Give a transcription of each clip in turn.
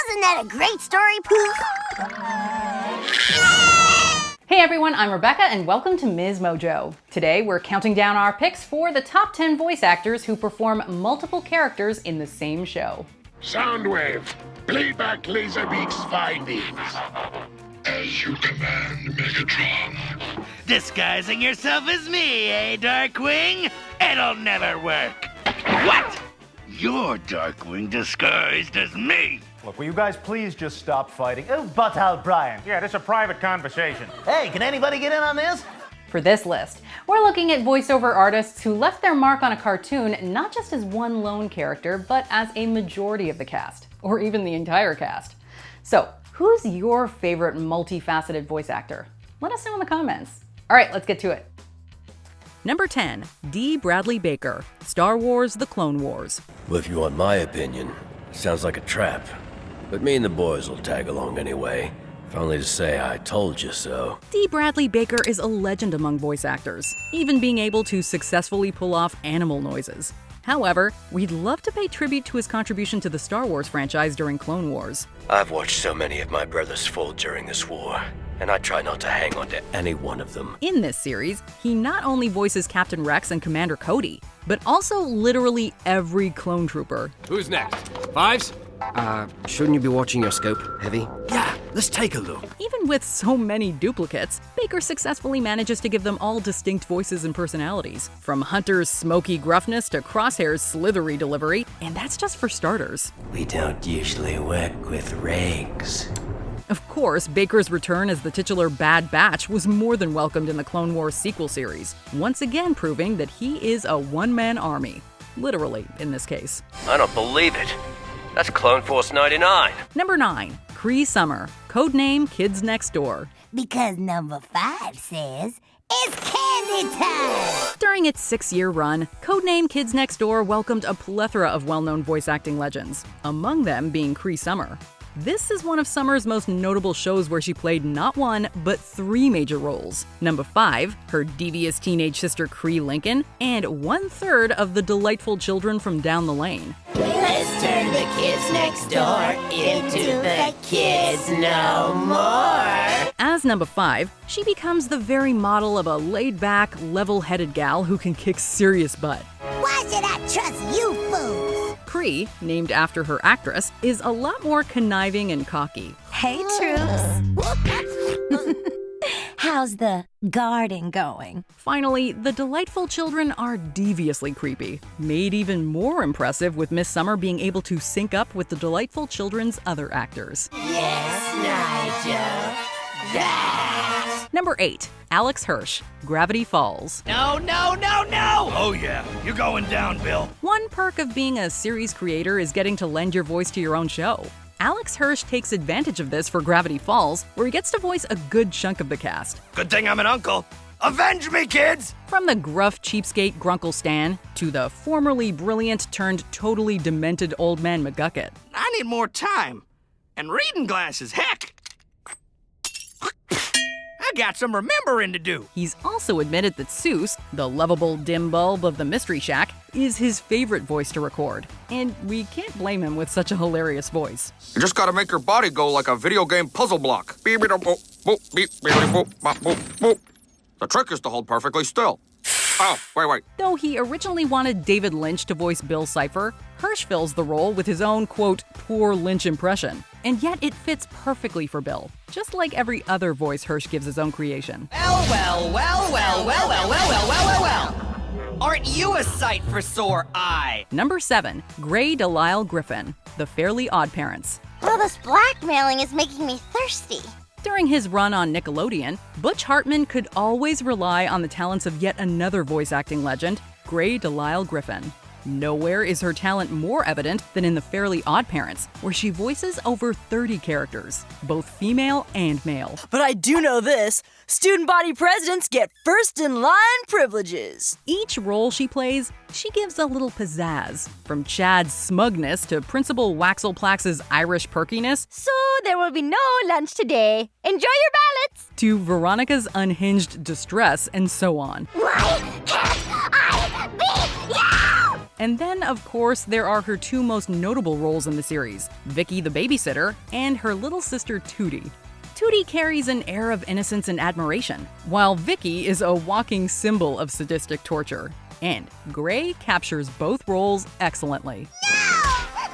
Wasn't that a great story, Pooh? Hey everyone, I'm Rebecca and welcome to MsMojo. Today we're counting down our picks for the top 10 voice actors who perform multiple characters in the same show. Soundwave, playback Laserbeak's findings. As you command, Megatron. Disguising yourself as me, eh, Darkwing? It'll never work. What? You're Darkwing disguised as me. Look, will you guys please just stop fighting? Oh, butt out, Brian. Yeah, this is a private conversation. Hey, can anybody get in on this? For this list, we're looking at voiceover artists who left their mark on a cartoon not just as one lone character, but as a majority of the cast, or even the entire cast. So, who's your favorite multifaceted voice actor? Let us know in the comments. All right, let's get to it. Number 10, D. Bradley Baker, Star Wars: The Clone Wars. Well, if you want my opinion, it sounds like a trap. But me and the boys will tag along anyway. If only to say I told you so. D. Bradley Baker is a legend among voice actors, even being able to successfully pull off animal noises. However, we'd love to pay tribute to his contribution to the Star Wars franchise during Clone Wars. I've watched so many of my brothers fall during this war, and I try not to hang on to any one of them. In this series, he not only voices Captain Rex and Commander Cody, but also literally every clone trooper. Who's next? Fives? Shouldn't you be watching your scope, Heavy? Yeah, let's take a look. Even with so many duplicates, Baker successfully manages to give them all distinct voices and personalities, from Hunter's smoky gruffness to Crosshair's slithery delivery, and that's just for starters. We don't usually work with rigs. Of course, Baker's return as the titular Bad Batch was more than welcomed in the Clone Wars sequel series, once again proving that he is a one-man army. Literally, in this case. I don't believe it. That's Clone Force 99. Number 9, Cree Summer, codename Kids Next Door. Because number 5 says, it's candy time! During its 6-year run, codename Kids Next Door welcomed a plethora of well-known voice acting legends, among them being Cree Summer. This is one of Summer's most notable shows where she played not one, but 3 major roles. Number 5, her devious teenage sister Cree Lincoln, and 1/3 of the delightful children from Down the Lane. Let's turn the kids next door into the kids no more. As number 5, she becomes the very model of a laid-back, level-headed gal who can kick serious butt. Why should I trust you fools? Cree, named after her actress, is a lot more conniving and cocky. Hey, troops. How's the garden going? Finally, the delightful children are deviously creepy, made even more impressive with Miss Summer being able to sync up with the delightful children's other actors. Yes, Nigel. That. Number 8, Alex Hirsch, Gravity Falls. No! Oh yeah, you're going down, Bill. One perk of being a series creator is getting to lend your voice to your own show. Alex Hirsch takes advantage of this for Gravity Falls, where he gets to voice a good chunk of the cast. Good thing I'm an uncle. Avenge me, kids! From the gruff cheapskate Grunkle Stan to the formerly brilliant turned totally demented old man McGucket. I need more time. And reading glasses, heck! I got some remembering to do. He's also admitted that Seuss, the lovable dim bulb of the Mystery Shack, is his favorite voice to record. And we can't blame him with such a hilarious voice. You just gotta make your body go like a video game puzzle block. Beep, beep, boop, boop, beep, beep, boop, bop, boop, boop. The trick is to hold perfectly still. Oh, wait. Though he originally wanted David Lynch to voice Bill Cipher, Hirsch fills the role with his own, quote, poor Lynch impression. And yet it fits perfectly for Bill, just like every other voice Hirsch gives his own creation. Well. Aren't you a sight for sore eye? Number 7, Gray Delisle Griffin, The Fairly Odd Parents. Well, this blackmailing is making me thirsty. During his run on Nickelodeon, Butch Hartman could always rely on the talents of yet another voice acting legend, Gray Delisle Griffin. Nowhere is her talent more evident than in The Fairly Odd Parents, where she voices over 30 characters, both female and male. But I do know this, student body presidents get first-in-line privileges. Each role she plays, she gives a little pizzazz, from Chad's smugness to Principal Waxelplax's Irish perkiness. So there will be no lunch today. Enjoy your ballots! To Veronica's unhinged distress and so on. Why can't I be you? And then, of course, there are her two most notable roles in the series, Vicky the babysitter and her little sister Tootie. Tootie carries an air of innocence and admiration, while Vicky is a walking symbol of sadistic torture. And Gray captures both roles excellently. No!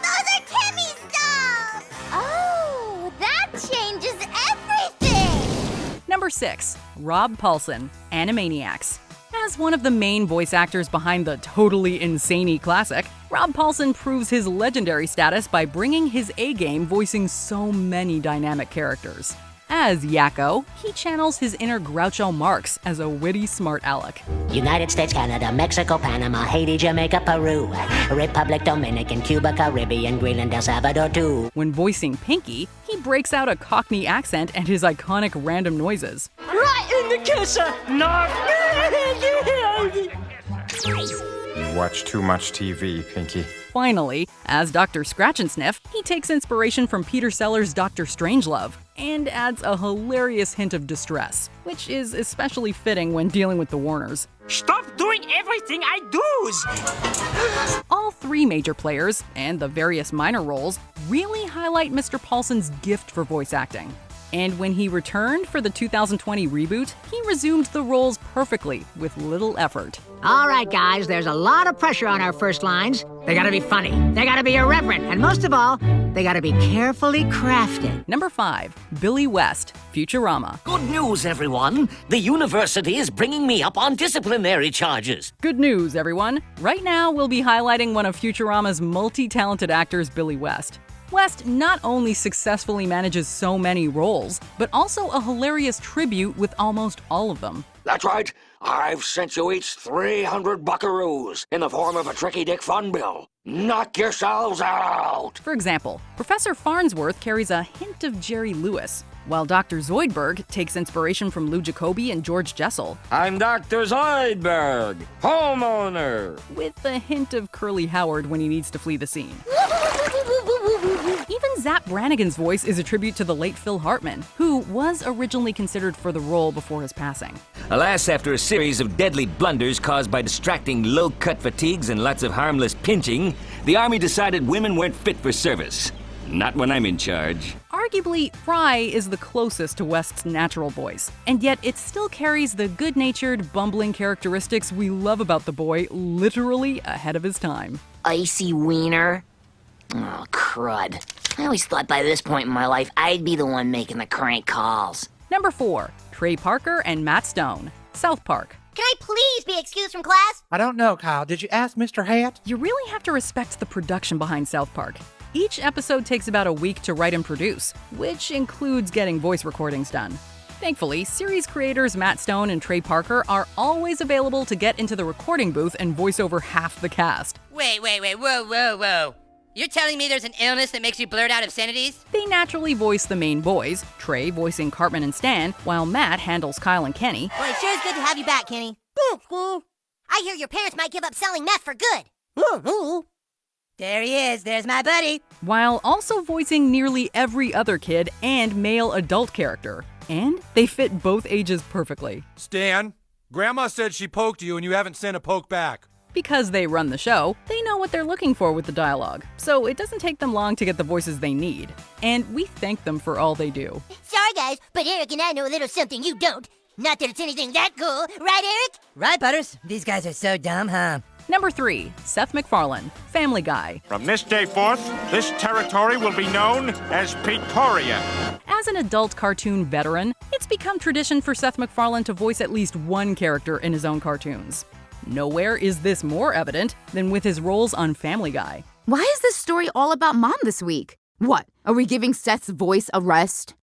Those are Timmy's dolls! Oh, that changes everything! Number 6. Rob Paulsen, Animaniacs. As one of the main voice actors behind the totally insane-y classic, Rob Paulsen proves his legendary status by bringing his A-game voicing so many dynamic characters. As Yakko, he channels his inner Groucho Marx as a witty smart aleck. United States, Canada, Mexico, Panama, Haiti, Jamaica, Peru, Republic, Dominican, Cuba, Caribbean, Greenland, El Salvador, too. When voicing Pinky, he breaks out a Cockney accent and his iconic random noises. Right in the kisser! You watch too much TV, Pinky. Finally, as Dr. Scratch and Sniff, he takes inspiration from Peter Sellers' Dr. Strangelove and adds a hilarious hint of distress, which is especially fitting when dealing with the Warners. Stop doing everything I do! All three major players, and the various minor roles, really highlight Mr. Paulsen's gift for voice acting. And when he returned for the 2020 reboot, he resumed the roles perfectly with little effort. All right, guys, there's a lot of pressure on our first lines. They gotta be funny, they gotta be irreverent, and most of all, they gotta be carefully crafted. Number 5. Billy West, Futurama. Good news, everyone. The university is bringing me up on disciplinary charges. Good news, everyone. Right now, we'll be highlighting one of Futurama's multi-talented actors, Billy West. West not only successfully manages so many roles, but also a hilarious tribute with almost all of them. That's right. I've sent you each 300 buckaroos in the form of a tricky dick fun bill. Knock yourselves out! For example, Professor Farnsworth carries a hint of Jerry Lewis, while Dr. Zoidberg takes inspiration from Lou Jacoby and George Jessel. I'm Dr. Zoidberg, homeowner! With a hint of Curly Howard when he needs to flee the scene. Even Zapp Brannigan's voice is a tribute to the late Phil Hartman, who was originally considered for the role before his passing. Alas, after a series of deadly blunders caused by distracting low-cut fatigues and lots of harmless pinching, the Army decided women weren't fit for service. Not when I'm in charge. Arguably, Fry is the closest to West's natural voice, and yet it still carries the good-natured, bumbling characteristics we love about the boy literally ahead of his time. Icy wiener? Oh, crud. I always thought by this point in my life I'd be the one making the crank calls. Number 4. Trey Parker and Matt Stone, South Park. Can I please be excused from class? I don't know, Kyle. Did you ask Mr. Hat? You really have to respect the production behind South Park. Each episode takes about a week to write and produce, which includes getting voice recordings done. Thankfully, series creators Matt Stone and Trey Parker are always available to get into the recording booth and voice over half the cast. Wait, whoa. You're telling me there's an illness that makes you blurt out obscenities? They naturally voice the main boys, Trey voicing Cartman and Stan, while Matt handles Kyle and Kenny. Well, it sure is good to have you back, Kenny. I hear your parents might give up selling meth for good. There he is. There's my buddy. While also voicing nearly every other kid and male adult character. And they fit both ages perfectly. Stan, Grandma said she poked you and you haven't sent a poke back. Because they run the show, they know what they're looking for with the dialogue, so it doesn't take them long to get the voices they need. And we thank them for all they do. Sorry, guys, but Eric and I know a little something you don't. Not that it's anything that cool, right, Eric? Right, Butters? These guys are so dumb, huh? Number 3, Seth MacFarlane, Family Guy. From this day forth, this territory will be known as Pretoria. As an adult cartoon veteran, it's become tradition for Seth MacFarlane to voice at least one character in his own cartoons. Nowhere is this more evident than with his roles on Family Guy. Why is this story all about Mom this week? What, are we giving Seth's voice a rest?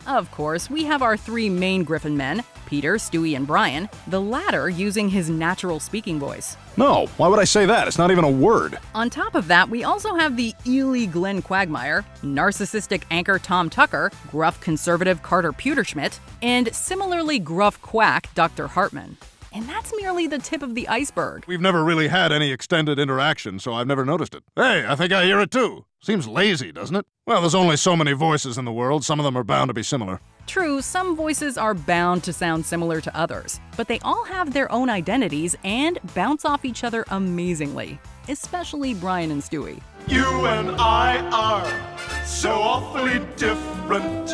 Of course, we have our 3 main Griffin men, Peter, Stewie, and Brian, the latter using his natural speaking voice. No, why would I say that? It's not even a word. On top of that, we also have the eely Glenn Quagmire, narcissistic anchor Tom Tucker, gruff conservative Carter Pewterschmidt, and similarly gruff quack Dr. Hartman. And that's merely the tip of the iceberg. We've never really had any extended interaction, so I've never noticed it. Hey, I think I hear it too. Seems lazy, doesn't it? Well, there's only so many voices in the world. Some of them are bound to be similar. True, some voices are bound to sound similar to others, but they all have their own identities and bounce off each other amazingly, especially Brian and Stewie. You and I are so awfully different,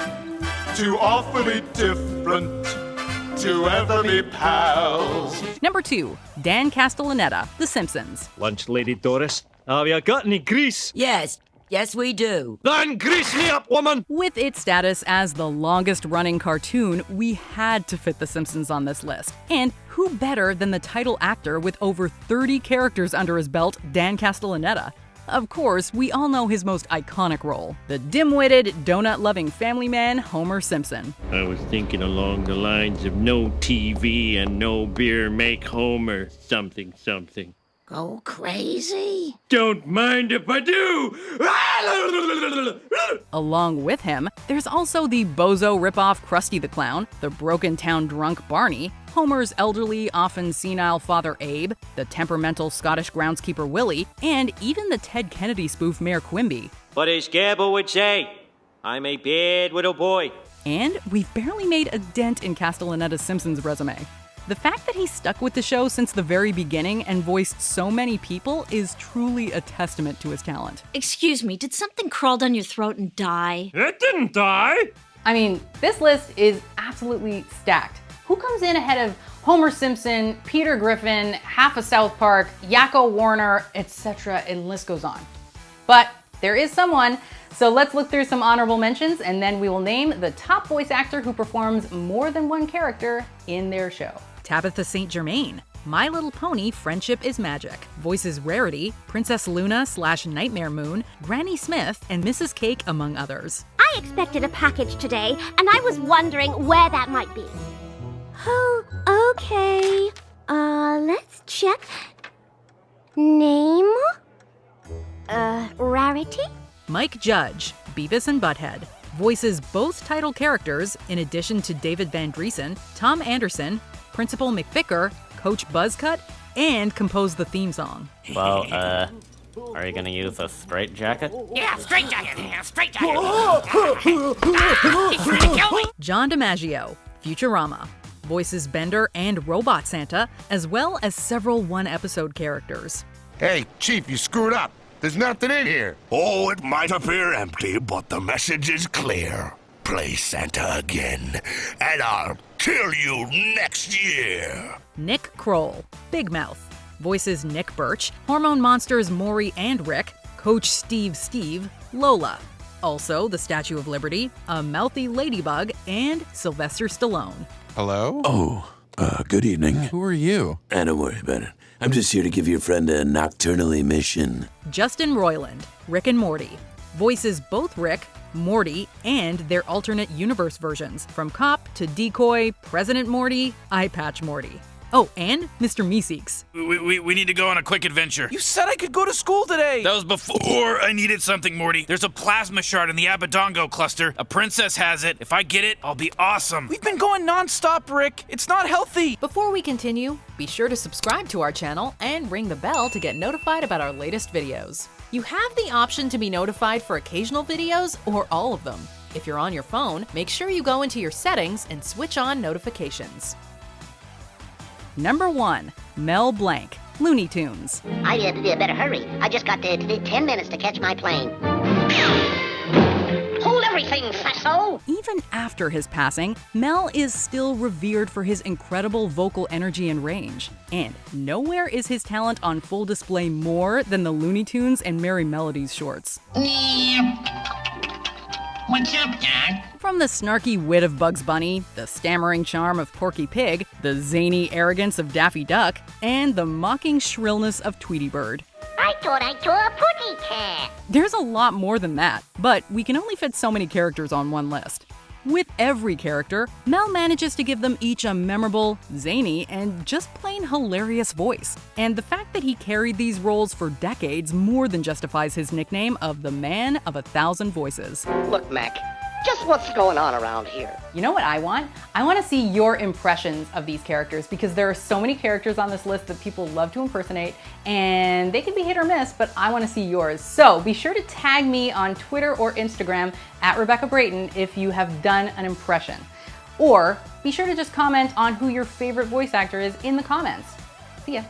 too awfully different to ever be pals. Number 2, Dan Castellaneta, The Simpsons. Lunch, Lady Doris. Have you got any grease? Yes, we do. Then grease me up, woman! With its status as the longest-running cartoon, we had to fit The Simpsons on this list. And who better than the title actor with over 30 characters under his belt, Dan Castellaneta? Of course, we all know his most iconic role, the dim-witted, donut-loving family man, Homer Simpson. I was thinking along the lines of no TV and no beer make Homer something something. Go crazy? Don't mind if I do! Along with him, there's also the bozo ripoff Krusty the Clown, the broken town drunk Barney, Homer's elderly, often senile father Abe, the temperamental Scottish groundskeeper Willie, and even the Ted Kennedy spoof Mayor Quimby. But as Gabbo would say, I'm a bad little boy. And we've barely made a dent in Castellaneta's Simpsons resume. The fact that he stuck with the show since the very beginning and voiced so many people is truly a testament to his talent. Excuse me, did something crawl down your throat and die? It didn't die! I mean, this list is absolutely stacked. Who comes in ahead of Homer Simpson, Peter Griffin, half of South Park, Yakko Warner, etc., and list goes on. But there is someone, so let's look through some honorable mentions and then we will name the top voice actor who performs more than one character in their show. Tabitha St. Germain, My Little Pony, Friendship is Magic, voices Rarity, Princess Luna / Nightmare Moon, Granny Smith, and Mrs. Cake, among others. I expected a package today, and I was wondering where that might be. Oh, okay. Let's check. Name? Rarity? Mike Judge, Beavis and Butthead, voices both title characters in addition to David Van Driesen, Tom Anderson, Principal McVicker, Coach Buzzcut, and composed the theme song. Well, are you gonna use a straight jacket? Yeah, straight jacket. Yeah, straight jacket. He's trying to kill me. John DiMaggio, Futurama, voices Bender and Robot Santa, as well as several one-episode characters. Hey, Chief, you screwed up. There's nothing in here. Oh, it might appear empty, but the message is clear. Play Santa again, and I'll kill you next year. Nick Kroll, Big Mouth, voices Nick Birch, Hormone Monsters Maury and Rick, Coach Steve, Lola. Also, the Statue of Liberty, a mouthy ladybug, and Sylvester Stallone. Hello? Oh, good evening. Who are you? Don't worry about it. I'm just here to give your friend a nocturnal emission. Justin Roiland, Rick and Morty, voices both Rick, Morty, and their alternate universe versions, from Cop to Decoy, President Morty, Eye Patch Morty. Oh, and Mr. Meeseeks. We need to go on a quick adventure. You said I could go to school today! That was before I needed something, Morty. There's a plasma shard in the Abadongo cluster. A princess has it. If I get it, I'll be awesome. We've been going non-stop, Rick. It's not healthy. Before we continue, be sure to subscribe to our channel and ring the bell to get notified about our latest videos. You have the option to be notified for occasional videos or all of them. If you're on your phone, make sure you go into your settings and switch on notifications. Number 1, Mel Blanc, Looney Tunes. I better hurry. I just got 10 minutes to catch my plane. Hold everything, fatso! Even after his passing, Mel is still revered for his incredible vocal energy and range. And nowhere is his talent on full display more than the Looney Tunes and Merry Melodies shorts. What's up, Dad? From the snarky wit of Bugs Bunny, the stammering charm of Porky Pig, the zany arrogance of Daffy Duck, and the mocking shrillness of Tweety Bird. I thought I saw a putty cat. There's a lot more than that, but we can only fit so many characters on one list. With every character, Mel manages to give them each a memorable, zany, and just plain hilarious voice. And the fact that he carried these roles for decades more than justifies his nickname of the Man of 1,000 Voices. Look, Mac, Just what's going on around here? You know what I want? I want to see your impressions of these characters because there are so many characters on this list that people love to impersonate and they can be hit or miss, but I want to see yours. So be sure to tag me on Twitter or Instagram at Rebecca Brayton if you have done an impression. Or be sure to just comment on who your favorite voice actor is in the comments. See ya.